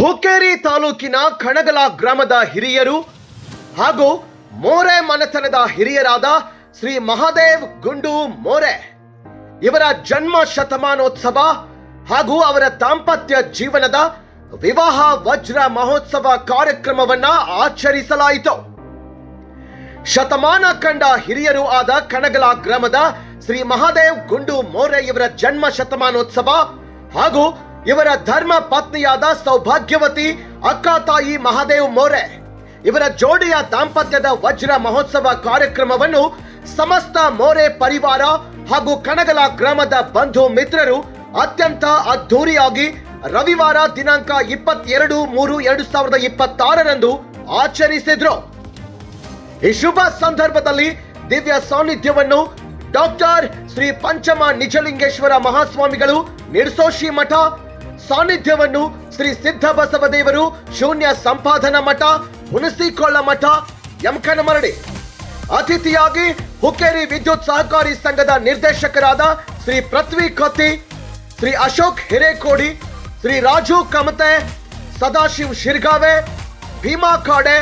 ಹುಕ್ಕೇರಿ ತಾಲೂಕಿನ ಕಣಗಲ ಗ್ರಾಮದ ಹಿರಿಯರು ಹಾಗೂ ಮೋರೆ ಮನೆತನದ ಹಿರಿಯರಾದ ಶ್ರೀ ಮಹಾದೇವ್ ಗುಂಡು ಮೋರೆ ಇವರ ಜನ್ಮ ಶತಮಾನೋತ್ಸವ ಹಾಗೂ ಅವರ ದಾಂಪತ್ಯ ಜೀವನದ ವಿವಾಹ ವಜ್ರ ಮಹೋತ್ಸವ ಕಾರ್ಯಕ್ರಮವನ್ನ ಆಚರಿಸಲಾಯಿತು. ಶತಮಾನ ಕಂಡ ಹಿರಿಯರು ಆದ ಕಣಗಲ ಗ್ರಾಮದ ಶ್ರೀ ಮಹಾದೇವ್ ಗುಂಡು ಮೋರೆ ಇವರ ಜನ್ಮ ಶತಮಾನೋತ್ಸವ ಹಾಗೂ ಇವರ ಧರ್ಮ ಪತ್ನಿಯಾದ ಸೌಭಾಗ್ಯವತಿ ಅಕ್ಕ ತಾಯಿ ಮಹಾದೇವ್ ಮೋರೆ ಇವರ ಜೋಡಿಯ ದಾಂಪತ್ಯದ ವಜ್ರ ಮಹೋತ್ಸವ ಕಾರ್ಯಕ್ರಮವನ್ನು ಸಮಸ್ತ ಮೋರೆ ಪರಿವಾರ ಹಾಗೂ ಕಣಗಲ ಗ್ರಾಮದ ಬಂಧು ಮಿತ್ರರು ಅತ್ಯಂತ ಅದ್ಧೂರಿಯಾಗಿ ರವಿವಾರ ದಿನಾಂಕ 22/3/2026 ಆಚರಿಸಿದ್ರು. ಈ ಶುಭ ಸಂದರ್ಭದಲ್ಲಿ ದಿವ್ಯ ಸಾನ್ನಿಧ್ಯವನ್ನು ಡಾಕ್ಟರ್ ಶ್ರೀ ಪಂಚಮ ನಿಜಲಿಂಗೇಶ್ವರ ಮಹಾಸ್ವಾಮಿಗಳು ನಿರ್ಸೋಷಿ ಮಠ, ಸಾನ್ನಿಧ್ಯವನ್ನು ಶ್ರೀ ಸಿದ್ಧ ಬಸವದೇವರು ಶೂನ್ಯ ಸಂಪಾದನಾ ಮಠ, ಹುಣಸಿಕೊಳ್ಳ ಮಠ, ಯಮಕನಮರಡಿ. ಅತಿಥಿಯಾಗಿ ಹುಕ್ಕೇರಿ ವಿದ್ಯುತ್ ಸಹಕಾರಿ ಸಂಘದ ನಿರ್ದೇಶಕರಾದ ಶ್ರೀ ಪೃಥ್ವಿ ಕತ್ತಿ, ಶ್ರೀ ಅಶೋಕ್ ಹಿರೇಕೋಡಿ, ಶ್ರೀ ರಾಜು ಕಮತೆ, ಸದಾಶಿವ್ ಶಿರ್ಗಾವೆ, ಭೀಮಾ ಖಾಡೆ,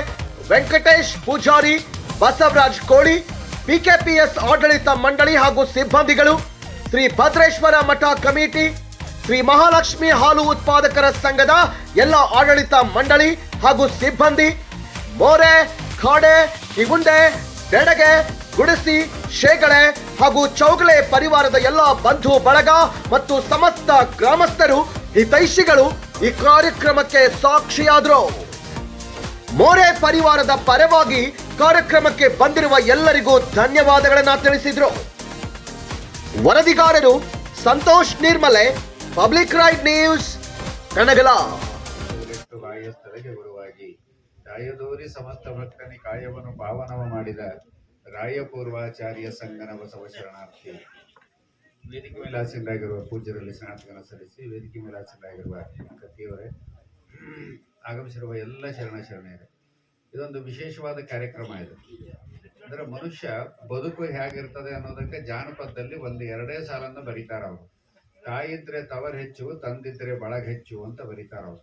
ವೆಂಕಟೇಶ್ ಪೂಜಾರಿ, ಬಸವರಾಜ್ ಕೋಳಿ, ಪಿಕೆಪಿಎಸ್ ಆಡಳಿತ ಮಂಡಳಿ ಹಾಗೂ ಸಿಬ್ಬಂದಿಗಳು, ಶ್ರೀ ಭದ್ರೇಶ್ವರ ಮಠ ಕಮಿಟಿ, ಶ್ರೀ ಮಹಾಲಕ್ಷ್ಮಿ ಹಾಲು ಉತ್ಪಾದಕರ ಸಂಘದ ಎಲ್ಲ ಆಡಳಿತ ಮಂಡಳಿ ಹಾಗೂ ಸಿಬ್ಬಂದಿ, ಮೋರೆ, ಖಾಡೆ, ಕಿಗುಂಡೆ, ಬೆಡಗೆ, ಗುಡಿಸಿ, ಶೇಗಳೆ ಹಾಗೂ ಚೌಗಲೆ ಪರಿವಾರದ ಎಲ್ಲ ಬಂಧು ಬಳಗ ಮತ್ತು ಸಮಸ್ತ ಗ್ರಾಮಸ್ಥರು ಹಿತೈಷಿಗಳು ಈ ಕಾರ್ಯಕ್ರಮಕ್ಕೆ ಸಾಕ್ಷಿಯಾದರು. ಮೋರೆ ಪರಿವಾರದ ಪರವಾಗಿ ಕಾರ್ಯಕ್ರಮಕ್ಕೆ ಬಂದಿರುವ ಎಲ್ಲರಿಗೂ ಧನ್ಯವಾದಗಳನ್ನ ತಿಳಿಸಿದ್ರು. ವರದಿಗಾರರು ಸಂತೋಷ್ ನಿರ್ಮಲೆ, ಪಬ್ಲಿಕ್ ರೈಟ್ ನ್ಯೂಸ್, ಕಣಗಲ. ಗುರುವಾಗಿ ರಾಯದೋರಿ ಸಮಸ್ತ ಭಕ್ತನಿ ಕಾಯವನ್ನು ಪಾವನವ ಮಾಡಿದ ರಾಯಪೂರ್ವಾಚಾರ್ಯ ಸಂಗನ ಬಸವ ಶರಣಾರ್ಥಿ. ವೇದಿಕೆ ಮೇಲೆ ಆಸೀನರಾಗಿರುವ ಪೂಜ್ಯರಲ್ಲಿ ಸ್ನಾತಕನ ಸಲ್ಲಿಸಿ ವೇದಿಕೆ ಮೇಲೆ ಆಸೀನರಾಗಿರುವ ಕತ್ತಿಯವರೇ, ಆಗಮಿಸಿರುವ ಎಲ್ಲ ಶರಣೆಯರೇ, ಇದೊಂದು ವಿಶೇಷವಾದ ಕಾರ್ಯಕ್ರಮ ಇದು. ಅಂದರೆ ಮನುಷ್ಯ ಬದುಕು ಹೇಗಿರ್ತದೆ ಅನ್ನೋದಕ್ಕೆ ಜಾನಪದದಲ್ಲಿ ಒಂದು ಎರಡೇ ಸಾಲನ್ನು ಬರೀತಾರ ಅವರು. ತಾಯಿದ್ರೆ ತವರ್ ಹೆಚ್ಚು, ತಂದಿದ್ರೆ ಬಳಗ ಹೆಚ್ಚು ಅಂತ ಬರೀತಾರ ಅವರು.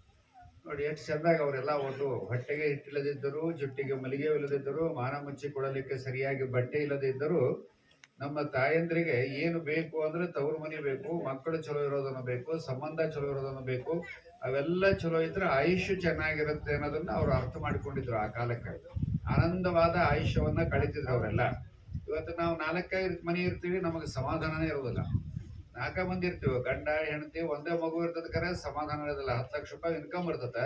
ನೋಡಿ ಎಷ್ಟು ಚೆಂದಾಗಿ ಅವರೆಲ್ಲ ಒಂದು ಹೊಟ್ಟೆಗೆ ಹಿಟ್ಟಿಲ್ಲದಿದ್ದರು, ಜುಟ್ಟಿಗೆ ಮಲಿಗೆ ಇಲ್ಲದಿದ್ದರು, ಮಾನ ಮುಚ್ಚಿ ಕೊಡಲಿಕ್ಕೆ ಸರಿಯಾಗಿ ಬಟ್ಟೆ ಇಲ್ಲದಿದ್ದರು, ನಮ್ಮ ತಾಯಂದ್ರಿಗೆ ಏನು ಬೇಕು ಅಂದ್ರೆ ತವರು ಮನೆ ಬೇಕು, ಮಕ್ಕಳು ಚಲೋ ಇರೋದನ್ನು ಬೇಕು, ಸಂಬಂಧ ಚಲೋ ಇರೋದನ್ನು ಬೇಕು, ಅವೆಲ್ಲ ಚಲೋ ಇದ್ರೆ ಆಯುಷ್ಯ ಚೆನ್ನಾಗಿರುತ್ತೆ ಅನ್ನೋದನ್ನ ಅವ್ರು ಅರ್ಥ ಮಾಡಿಕೊಂಡಿದ್ರು. ಆ ಕಾಲಕ್ಕೆ ಆನಂದವಾದ ಆಯುಷ್ಯವನ್ನ ಕಳಿತಿದ್ರು ಅವರೆಲ್ಲ. ಇವತ್ತು ನಾವು 4 ಮನೆ ಇರ್ತೀವಿ, ನಮಗೆ ಸಮಾಧಾನನೇ ಇರೋದಿಲ್ಲ. 4 ಮಂದಿ ಇರ್ತೀವಿ, ಗಂಡ ಹೆಂಡತಿ, ಒಂದೇ ಮಗು ಇರ್ತದ, ಕರೆ ಸಮಾಧಾನ ಇರೋದಿಲ್ಲ. 10 ಲಕ್ಷ ರೂಪಾಯಿ ಇನ್ಕಮ್ ಇರ್ತದೆ,